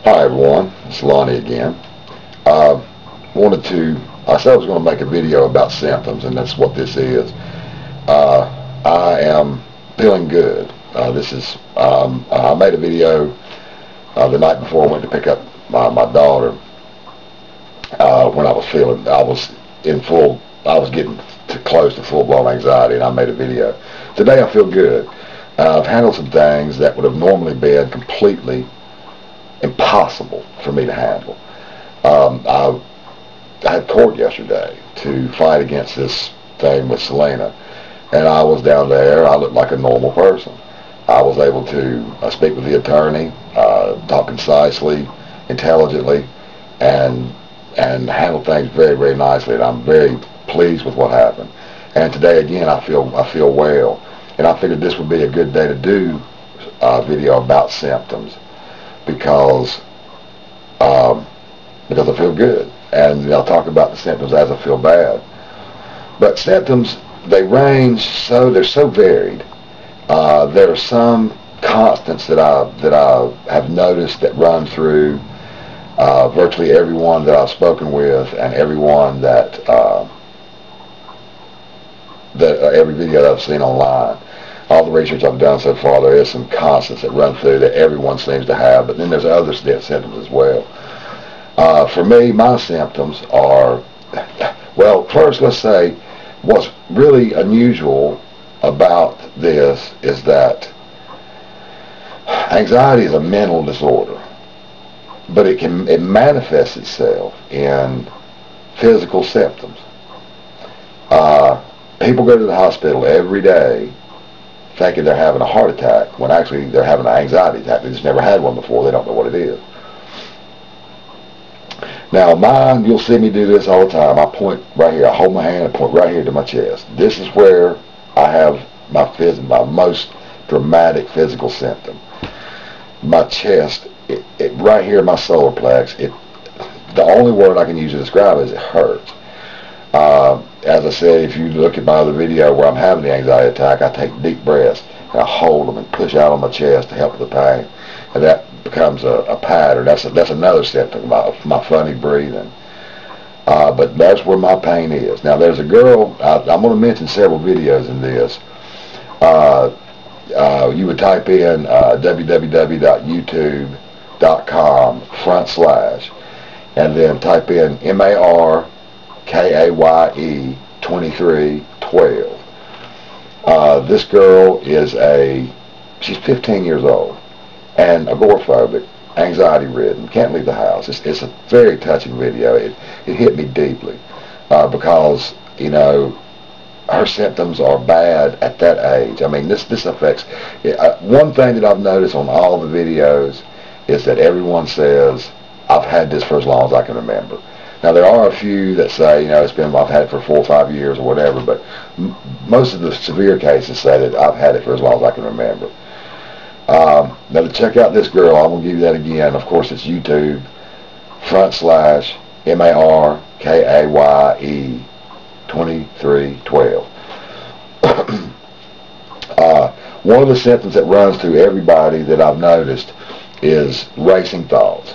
Hi everyone, it's Lonnie again. Uh, I said I was going to make a video about symptoms, and that's what this is. I am feeling good. I made a video the night before I went to pick up my daughter when I was getting close to full-blown anxiety, and I made a video. Today I feel good. I've handled some things that would have normally been completely impossible for me to handle. I had court yesterday to fight against this thing with Selena, and I was down there. I looked like a normal person. I was able to speak with the attorney, talk concisely, intelligently, and handle things very, very nicely. And I'm very pleased with what happened. And today again, I feel well, and I figured this would be a good day to do a video about symptoms because I feel good, and I'll talk about the symptoms as I feel bad. But symptoms, they're so varied. There are some constants that I have noticed that run through virtually everyone that I've spoken with, and everyone every video that I've seen online. All the research I've done so far, there is some constants that run through that everyone seems to have, but then there's other symptoms as well. For me, my symptoms are, well, first let's say what's really unusual about this is that anxiety is a mental disorder, but it manifests itself in physical symptoms. People go to the hospital every day thinking they're having a heart attack when actually they're having an anxiety attack. They just never had one before. They don't know what it is. Now mine, you'll see me do this all the time. I point right here. I hold my hand and point right here to my chest. This is where I have my most dramatic physical symptom. My chest, right here, my solar plex. The only word I can use to describe it is it hurts. As I said, if you look at my other video where I'm having the anxiety attack, I take deep breaths and I hold them and push out on my chest to help with the pain, and that becomes a pattern. That's another symptom, my funny breathing. But that's where my pain is. Now there's a girl, I'm going to mention several videos in this. You would type in www.youtube.com/ and then type in MARKAYE 2312. This girl she's 15 years old and agoraphobic, anxiety-ridden, can't leave the house. It's a very touching video. It hit me deeply because, you know, her symptoms are bad at that age. I mean, this affects. One thing that I've noticed on all the videos is that everyone says, I've had this for as long as I can remember. Now, there are a few that say, you know, I've had it for 4 or 5 years or whatever, but most of the severe cases say that I've had it for as long as I can remember. Now, to check out this girl, I'm going to give you that again. Of course, it's YouTube / MARKAYE 2312. One of the symptoms that runs through everybody that I've noticed is racing thoughts.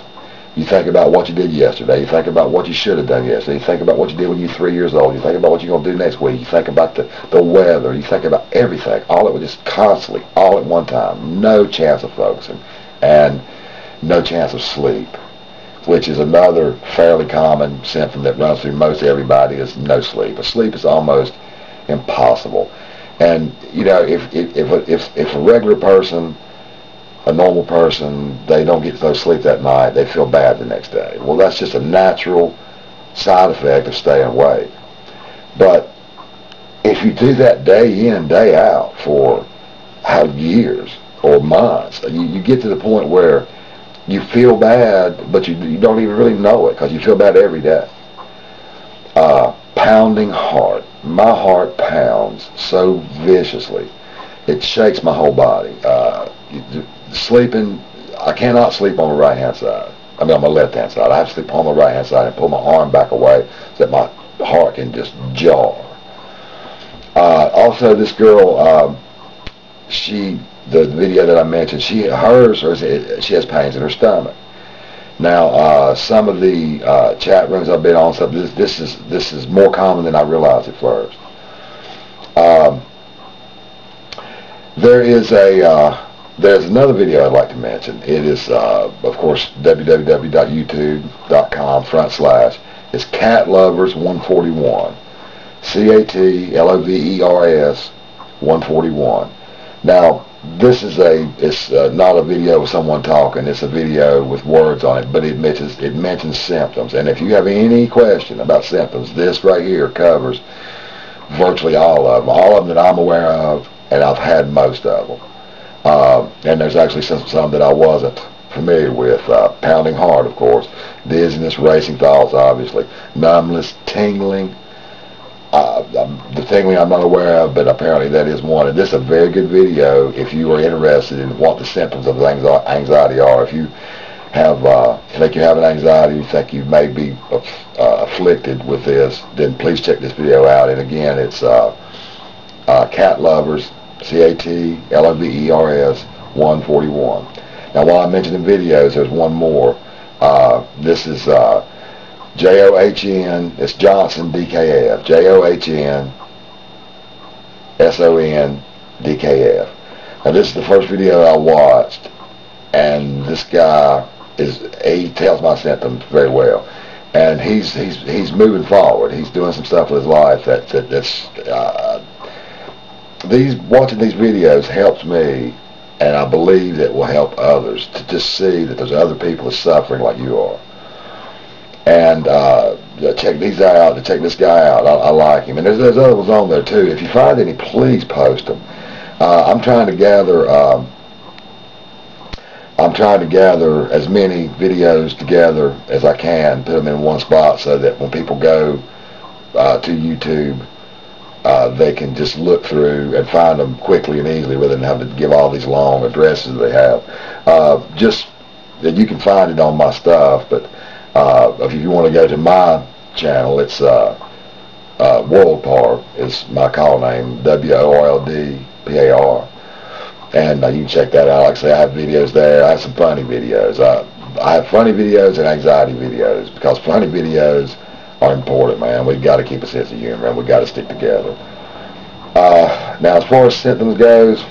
You think about what you did yesterday. You think about what you should have done yesterday. You think about what you did when you were 3 years old. You think about what you're going to do next week. You think about the weather. You think about everything. All it was just constantly, all at one time. No chance of focusing. And no chance of sleep, which is another fairly common symptom that runs through most everybody, is no sleep. Sleep is almost impossible. And, you know, if a regular person, a normal person, they don't get no sleep that night, they feel bad the next day. Well, that's just a natural side effect of staying awake. But if you do that day in, day out for years or months, you get to the point where you feel bad, but you don't even really know it because you feel bad every day. Pounding heart. My heart pounds so viciously. It shakes my whole body. Sleeping, I cannot sleep on the right-hand side. I mean, on my left-hand side. I have to sleep on the right-hand side and pull my arm back away so that my heart can just jar. Also, this girl, the video that I mentioned, she has pains in her stomach. Now, some of the chat rooms I've been on, this is more common than I realized at first. Um, there's another video I'd like to mention. It is, of course, www.youtube.com/. It's Cat Lovers 141. CATLOVERS 141. Now, this is it's not a video of someone talking. It's a video with words on it, but it mentions symptoms. And if you have any question about symptoms, this right here covers virtually all of them that I'm aware of, and I've had most of them. And there's actually some that I wasn't familiar with. Pounding heart, of course, dizziness, racing thoughts, obviously, numbness, tingling. The tingling I'm not aware of, but apparently that is one. And this is a very good video if you are interested in what the symptoms of anxiety are. If you have think you have an anxiety, you think you may be afflicted with this, then please check this video out. And again, it's Cat Lovers, CATLOVERS 141. Now, while I mentioned in videos, there's one more. This is JOHN, it's Johnson DKF, JOHN SON DKF. Now, this is the first video I watched, and this guy he tells my symptoms very well, and he's moving forward. He's doing some stuff with his life that's watching these videos helps me, and I believe that will help others to just see that there's other people that are suffering like you are. And check these out. Check this guy out. I like him. And there's other ones on there too. If you find any, please post them. I'm trying to gather as many videos together as I can, put them in one spot so that when people go to YouTube, they can just look through and find them quickly and easily rather than having to give all these long addresses they have. Just that you can find it on my stuff, but if you want to go to my channel, it's WorldPar is my call name, WORLDPAR, and you can check that out. Like I say, I have videos there. I have some funny videos. I have funny videos and anxiety videos, because funny videos are important, man. We've got to keep a sense of humor, and we've got to stick together. Now, as far as symptoms goes,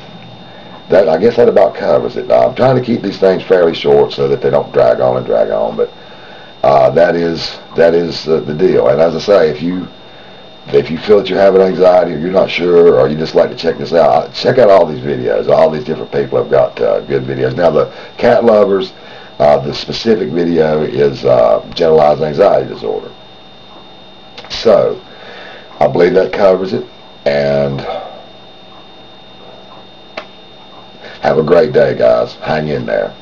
I guess that about covers it. I'm trying to keep these things fairly short so that they don't drag on, but that is the deal. And as I say, if you feel that you're having anxiety, or you're not sure, or you just like to check this out, check out all these videos. All these different people have got good videos. Now, the Cat Lovers, the specific video is Generalized Anxiety Disorder. So, I believe that covers it, and have a great day, guys. Hang in there.